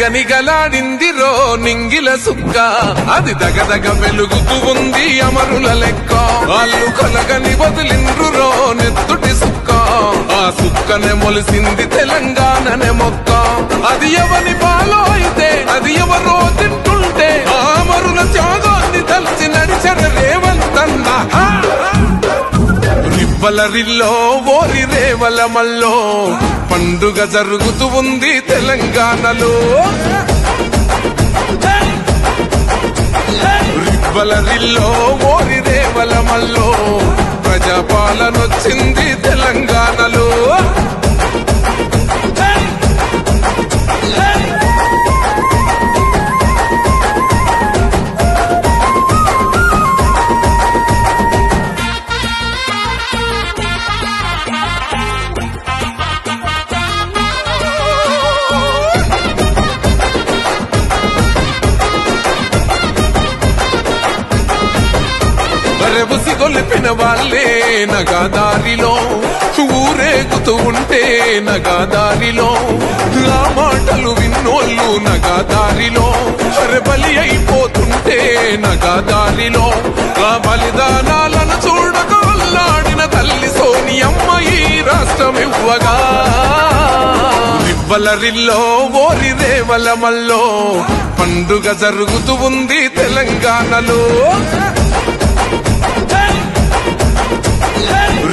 నిగనిగలాడిందిరో నింగిల సుక్క అది దగదగ వెలుగుతూ ఉంది అమరుల లెక్క వాళ్ళు కలగని వదిలిండ్రురో నెత్తుటి సుక్క ఆ సుక్కనే మొలిసింది తెలంగాణనే మొక్క అది ఎవని పాలో అయితే అది ఎవరో తింటుంటే ఆ అమరుల త్యాగాన్ని తలచి నడిచర రేవంతన్నా రివ్వలరిల్లో ఓరి రేవల మల్లో పండుగ జరుగుతూ ఉంది తెలంగాణలో రివ్వలరిల్లో ఓరి రేవల మల్లో ప్రజాపాలనొచ్చింది తెలంగాణలో బుసి గొలిపిన వాళ్ళే నగాదారిలో ఊరేగుతూ ఉంటే నగాదారిలో ఆ మాటలు విన్నోళ్ళు నగాదారిలో బలి అయిపోతుంటే నగాదారిలో ఆ బలిదానాలను చూడక వల్లాడిన తల్లి సోనియమ్మ ఈ రాష్ట్రం ఇవ్వగా రివ్వలరిల్లో ఓరి రేవల మల్లో పండుగ జరుగుతూ ఉంది తెలంగాణలో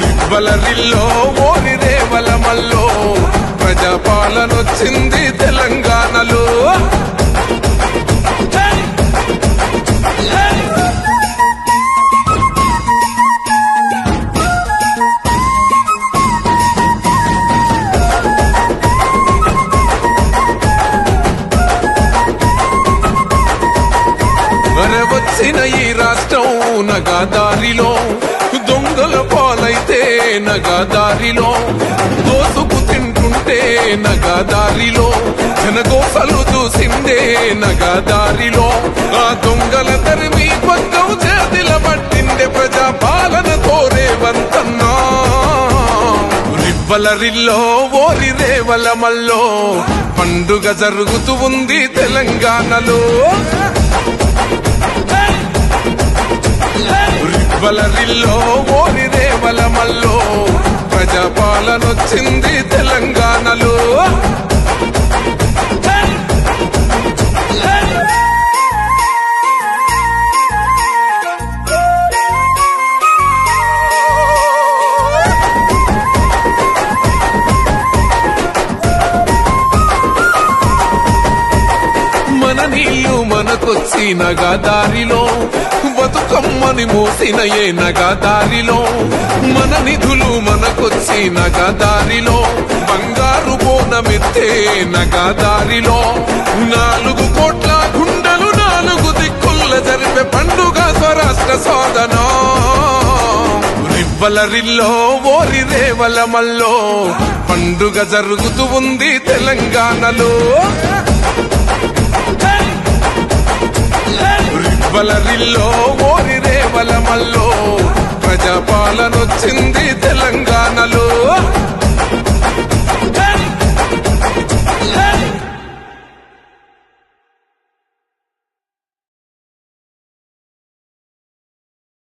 రివ్వలరిల్లో ఓరి రేవల మల్లో ప్రజాపాలనొచ్చింది తెలంగాణలో వచ్చిన ఈ రాష్ట్రం నగాదారిలో దొంగల పాలైతే నగాదారిలో దోసుకు తింటుంటే నగాదారిలో జనగోసలు చూసిందే నగాదారిలో ఆ దొంగల తరిమి పక్కం చేతిల పట్టిండే ప్రజాపాలన కోరేవంతన్నా రివ్వలరిల్లో ఓరి రేవల మల్లో పండుగ జరుగుతూ ఉంది తెలంగాణలో రివ్వలరిల్లో ఓరి రేవల మల్లో ప్రజాపాలనొచ్చింది తెలంగాణలో మన నీళ్లు మనకొచ్చి నగాదారిలో బతుకమ్మని మోసిన ఏ నగాదారిలో మన నిధులు మనకొచ్చి నగాదారిలో బంగారు బోనమెత్తే నగాదారిలో 4 కోట్ల గుండెలు 4 దిక్కుల జరిపే పండుగ స్వరాష్ట్ర సాధన రివ్వలరిల్లో ఓరి రేవల మల్లో పండుగ జరుగుతూ ఉంది తెలంగాణలో రివ్వలరిల్లో ఓరి రేవల మల్లో ప్రజాపాలనొచ్చింది తెలంగాణలో